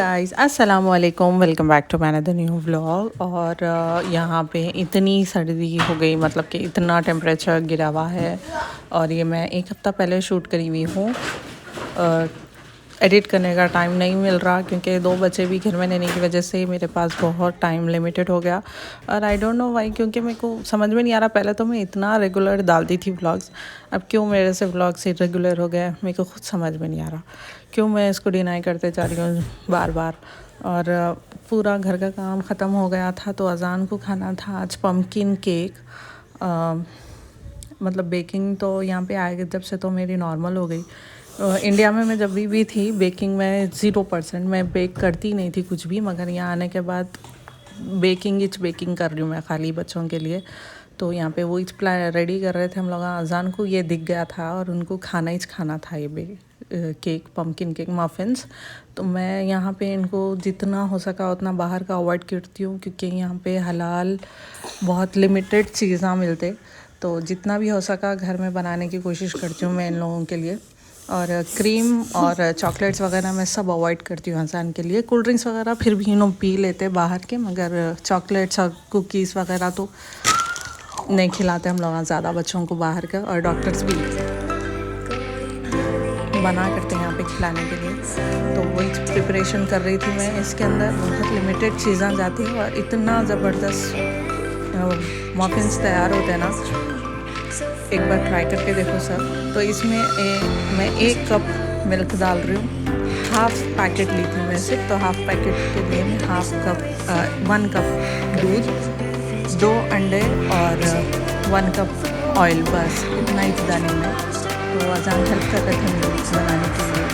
Guys अस्सलाम वालेकुम, welcome back to my another new vlog. और यहाँ पे इतनी सर्दी हो गई, मतलब कि इतना टेम्परेचर गिरा हुआ है। और ये मैं एक हफ़्ता पहले शूट करी हुई हूँ। एडिट करने का टाइम नहीं मिल रहा क्योंकि 2 बच्चे भी घर में रहने की वजह से मेरे पास बहुत टाइम लिमिटेड हो गया। और आई डोंट नो वाई, क्योंकि मेरे को समझ में नहीं आ रहा। पहले तो मैं इतना रेगुलर डालती थी व्लॉग्स, अब क्यों मेरे से व्लॉग्स इरेगुलर हो गए मेरे को खुद समझ में नहीं आ रहा। क्यों मैं इसको डिनाई करते जा रही हूँ बार बार। और पूरा घर का काम ख़त्म हो गया था तो अज़ान को खाना था आज पम्पकिन केक। मतलब बेकिंग तो यहाँ पे आए जब से तो मेरी नॉर्मल हो गई। इंडिया में मैं जब भी थी बेकिंग में 0%, मैं बेक करती नहीं थी कुछ भी, मगर यहाँ आने के बाद बेकिंग कर रही हूँ मैं खाली बच्चों के लिए। तो यहाँ पे वो रेडी कर रहे थे हम लोग, अज़ान को ये दिख गया था और उनको खाना था ये केक, पम्पकिन केक, मफ़िन्स। तो मैं यहाँ पे इनको जितना हो सका उतना बाहर का अवॉइड करती हूँ क्योंकि यहाँ पे हलाल बहुत लिमिटेड चीज़ें मिलते। तो जितना भी हो सका घर में बनाने की कोशिश करती हूँ मैं इन लोगों के लिए। और क्रीम और चॉकलेट्स वगैरह मैं सब अवॉइड करती हूँ अज़ान के लिए। कोल्ड ड्रिंक्स वगैरह फिर भी इन्हों पी लेते बाहर के, मगर चॉकलेट्स और कुकीज़ वगैरह तो नहीं खिलाते हम लोग ज़्यादा बच्चों को बाहर का। और डॉक्टर्स भी बना करते हैं यहाँ पे खिलाने के लिए। तो वही प्रिपरेशन कर रही थी मैं। इसके अंदर बहुत लिमिटेड चीज़ें जाती हैं और इतना ज़बरदस्त मफ़िन्स तैयार होते हैं ना, एक बार ट्राई करके देखो सर। तो इसमें मैं 1 कप मिल्क डाल रही हूँ। हाफ़ पैकेट ली थी मैं सिर्फ, तो हाफ़ पैकेट के लिए मैं 1 कप दूध, 2 अंडे और 1 कप ऑयल, बस इतना ही डाली मैं। तो अज़ान हेल्प कर रहे थे मुझे बनाने के लिए।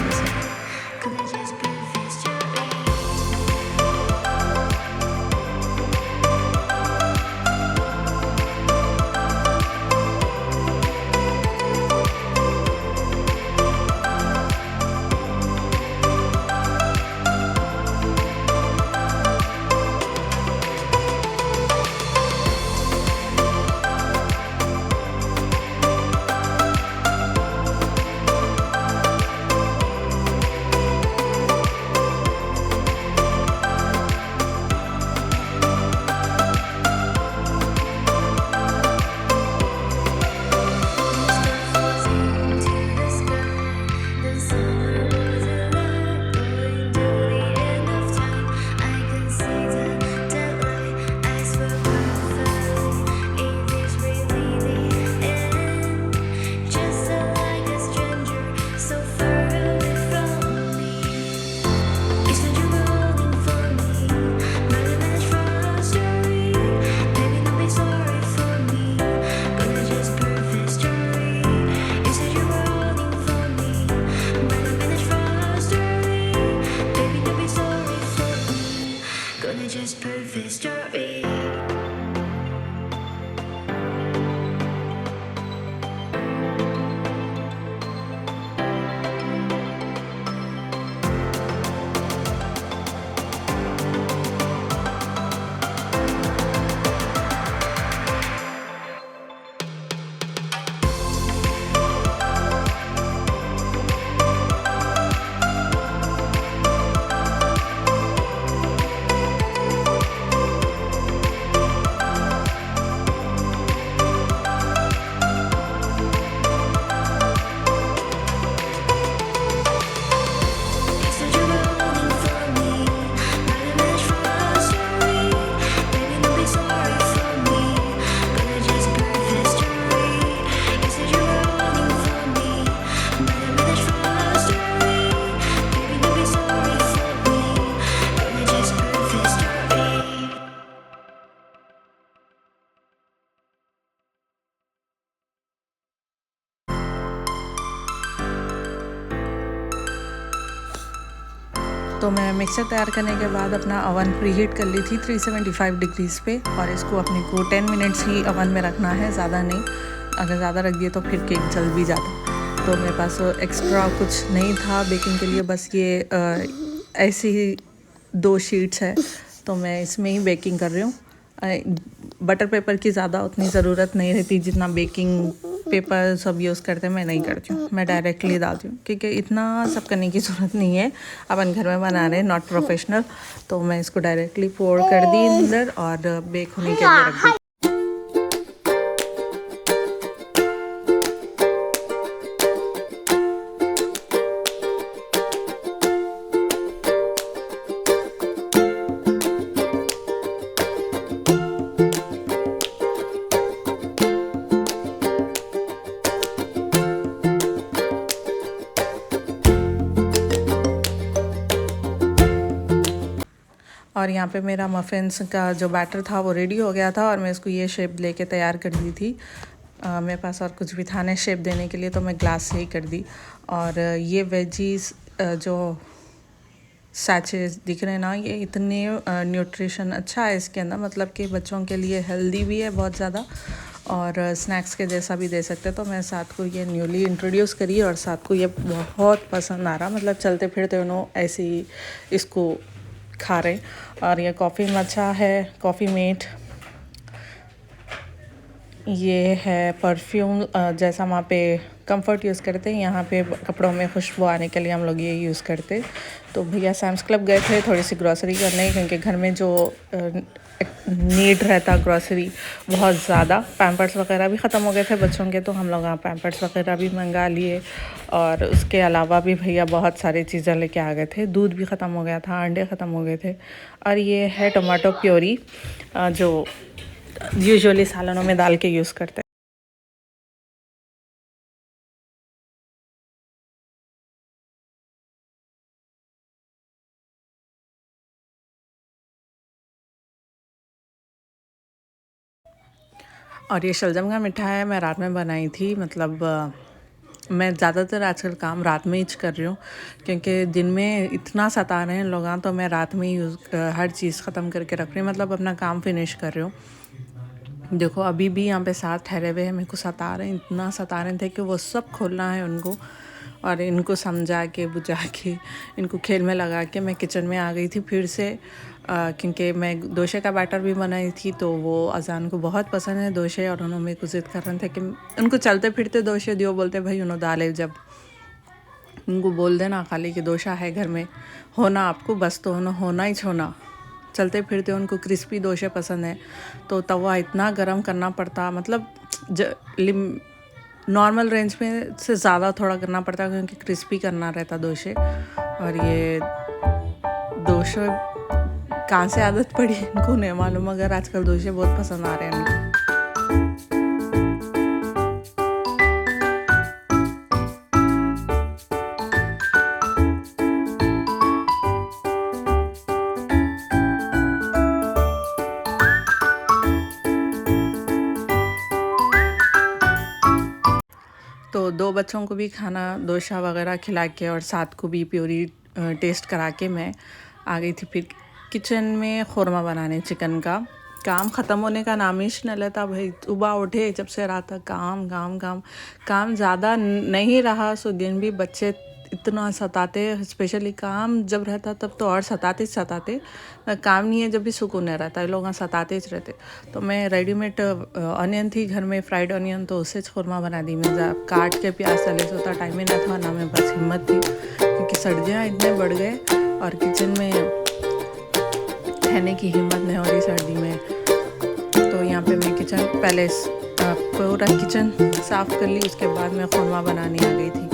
तो मैं मिक्सर तैयार करने के बाद अपना अवन प्रीहीट कर ली थी 375 डिग्रीज़ पे। और इसको अपने को 10 मिनट्स ही अवन में रखना है, ज़्यादा नहीं। अगर ज़्यादा रख दिए तो फिर केक जल भी जाता। तो मेरे पास एक्स्ट्रा कुछ नहीं था बेकिंग के लिए, बस ये ऐसी ही 2 शीट्स है तो मैं इसमें ही बेकिंग कर रही हूँ। बटर पेपर की ज़्यादा उतनी ज़रूरत नहीं रहती जितना बेकिंग पेपर सब यूज़ करते हैं, मैं नहीं करती हूँ, मैं डायरेक्टली डालती हूँ क्योंकि इतना सब करने की ज़रूरत नहीं है। अपन घर में बना रहे हैं, नॉट प्रोफेशनल, तो मैं इसको डायरेक्टली पोर कर दी अंदर और बेक होने के लिए रख दी। और यहाँ पे मेरा मफ़िन्स का जो बैटर था वो रेडी हो गया था और मैं इसको ये शेप लेके तैयार कर दी थी। मेरे पास और कुछ भी था नहीं शेप देने के लिए, तो मैं ग्लास से ही कर दी। और ये वेजीज जो सैचेस दिख रहे हैं ना, ये इतने न्यूट्रिशन अच्छा है इसके अंदर, मतलब कि बच्चों के लिए हेल्दी भी है बहुत ज़्यादा और स्नैक्स के जैसा भी दे सकते हैं। तो मैं साथ को ये न्यूली इंट्रोड्यूस करी और साथ को ये बहुत पसंद आ रहा, मतलब चलते फिरते उन्होंने ऐसे ही इसको खा रहे। और ये कॉफ़ी मचा है, कॉफ़ी मेट, ये है परफ्यूम जैसा वहाँ पे कंफर्ट यूज़ करते हैं, यहाँ पे कपड़ों में खुशबू आने के लिए हम लोग ये यूज़ करते। तो भैया सैम्स क्लब गए थे थोड़ी सी ग्रॉसरी करने, क्योंकि घर में जो नीड रहता ग्रॉसरी बहुत ज़्यादा, पैम्पर्स वगैरह भी ख़त्म हो गए थे बच्चों के, तो हम लोग यहाँ पैम्पर्स वगैरह भी मंगा लिए। और उसके अलावा भी भैया बहुत सारी चीज़ें लेके आ गए थे, दूध भी ख़त्म हो गया था, अंडे ख़त्म हो गए थे। और ये है टमाटो प्योरी जो यूजुअली सालनों में डाल के यूज़ करते हैं। और ये शलजम का मिठाई है, मैं रात में बनाई थी, मतलब मैं ज़्यादातर आजकल काम रात में ही कर रही हूँ, क्योंकि दिन में इतना सता रहे हैं लोग, तो मैं रात में ही हर चीज़ ख़त्म करके रख रही हूँ, मतलब अपना काम फिनिश कर रही हूँ। देखो अभी भी यहाँ पे साथ ठहरे हुए हैं, मेरे को सता रहे हैं, इतना सता रहे थे कि वो सब खोलना है उनको, और इनको समझा के बुझा के इनको खेल में लगा के मैं किचन में आ गई थी फिर से, क्योंकि मैं दोशे का बैटर भी बनाई थी, तो वो अजान को बहुत पसंद है दोशे, और उन्होंने मेरे को ज़िद कर रहे थे कि उनको चलते फिरते दोशे दियो, बोलते भाई उन्होंने डाले, जब उनको बोल देना खाली कि दोशा है घर में, होना आपको बस, तो होना ही छोना, चलते फिरते उनको क्रिस्पी दोशे पसंद है, तो तवा इतना गर्म करना पड़ता, मतलब नॉर्मल रेंज में से ज़्यादा थोड़ा करना पड़ता, क्योंकि क्रिस्पी करना रहता दोशे। और ये दोशे कहाँ से आदत पड़ी इनको नहीं मालूम, मगर आजकल दोशे बहुत पसंद आ रहे हैं इनको। तो 2 बच्चों को भी खाना डोसा वगैरह खिला के और साथ को भी प्योरी टेस्ट करा के मैं आ गई थी फिर किचन में ख़ोरमा बनाने चिकन का। काम ख़त्म होने का नाम ही नहीं लेता भाई, सुबह उठे जब से रात तक काम काम काम काम, ज़्यादा नहीं रहा सो दिन भी बच्चे इतना सताते, स्पेशली काम जब रहता तब तो और सताते काम नहीं है जब भी सुकून नहीं रहता, ये लोग सताते ही रहते। तो मैं रेडीमेड ऑनियन थी घर में, फ्राइड ऑनियन, तो उससे ख़ोरमा बना दी मैं, काट के प्याज तले से उतना टाइम ही ना था ना मेरे पास हिम्मत थी, क्योंकि सर्दियाँ इतने बढ़ गए और किचन में रहने की हिम्मत नहीं हो रही सर्दी में। तो यहाँ पे मैं किचन पहले पूरा किचन साफ़ कर ली, उसके बाद मैं ख़ोरमा बनाने आ गई थी।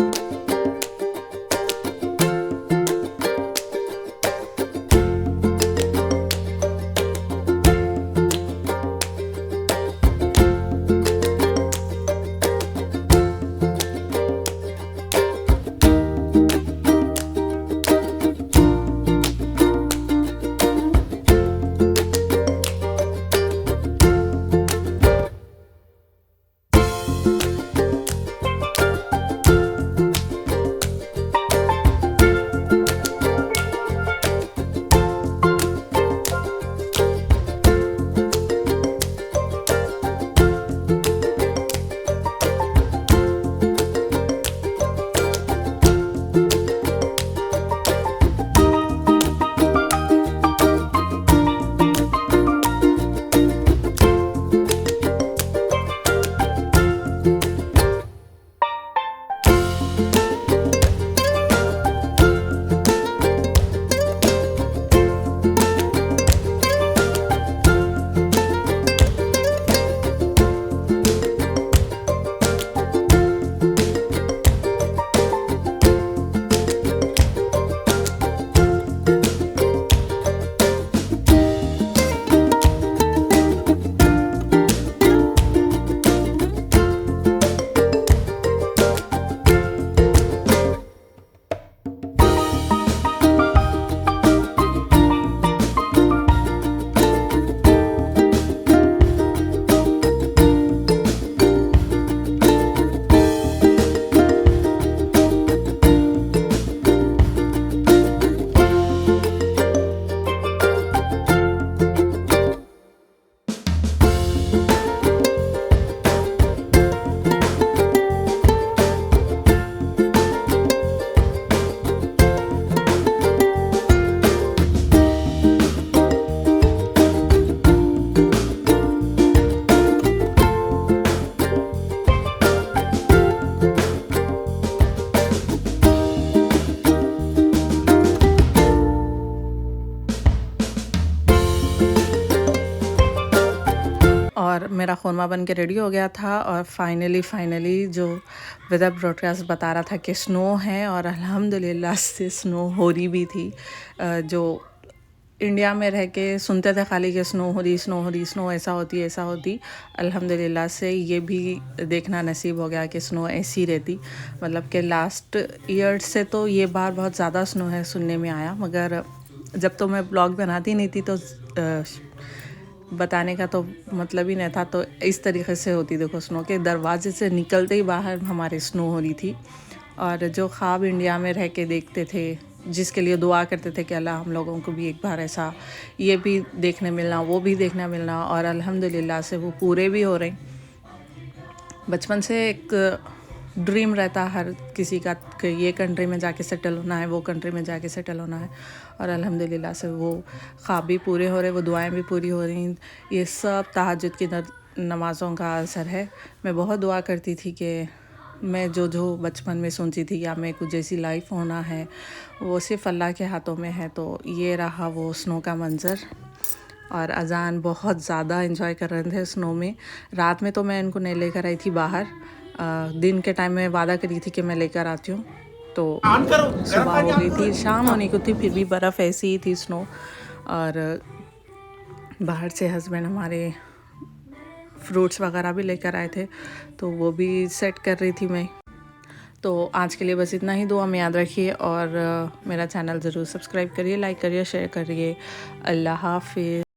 और मेरा ख़ुरमा बन के रेडी हो गया था और फाइनली जो वेदर ब्रॉडकास्ट बता रहा था कि स्नो है और अल्हम्दुलिल्लाह से स्नो हो रही भी थी। जो इंडिया में रह के सुनते थे खाली कि स्नो हो रही स्नो ऐसा होती, अल्हम्दुलिल्लाह से ये भी देखना नसीब हो गया कि स्नो ऐसी रहती। मतलब कि लास्ट ईयर से तो ये बार बहुत ज़्यादा स्नो है सुनने में आया, मगर जब तो मैं ब्लॉग बनाती नहीं थी तो बताने का तो मतलब ही नहीं था। तो इस तरीके से होती, देखो स्नो के दरवाजे से निकलते ही बाहर हमारे स्नो हो रही थी। और जो ख्वाब इंडिया में रह के देखते थे, जिसके लिए दुआ करते थे कि अल्लाह हम लोगों को भी एक बार ऐसा ये भी देखने मिलना, वो भी देखने मिलना, और अल्हम्दुलिल्लाह से वो पूरे भी हो रहे। बचपन से एक ड्रीम रहता हर किसी का कि ये कंट्री में जाके सेटल होना है, वो कंट्री में जाके सेटल होना है, और अल्हम्दुलिल्लाह से वो ख्वाब भी पूरे हो रहे, वो दुआएं भी पूरी हो रही। ये सब तहज्जुद की नमाज़ों का असर है। मैं बहुत दुआ करती थी कि मैं जो बचपन में सोचती थी या मैं कुछ जैसी लाइफ होना है वो सिर्फ़ अल्लाह के हाथों में है। तो ये रहा वो स्नो का मंज़र। और अज़ान बहुत ज़्यादा एंजॉय कर रहे थे स्नो में। रात में तो मैं इनको नहीं लेकर आई थी बाहर, दिन के टाइम में वादा करी थी कि मैं लेकर आती हूँ। तो सुबह हो गई थी, शाम होने को थी, फिर भी बर्फ़ ऐसी ही थी स्नो। और बाहर से हस्बैंड हमारे फ्रूट्स वगैरह भी लेकर आए थे, तो वो भी सेट कर रही थी मैं। तो आज के लिए बस इतना ही। दुआ में याद रखिए और मेरा चैनल ज़रूर सब्सक्राइब करिए, लाइक करिए, शेयर करिए। अल्लाह हाफ़िज़।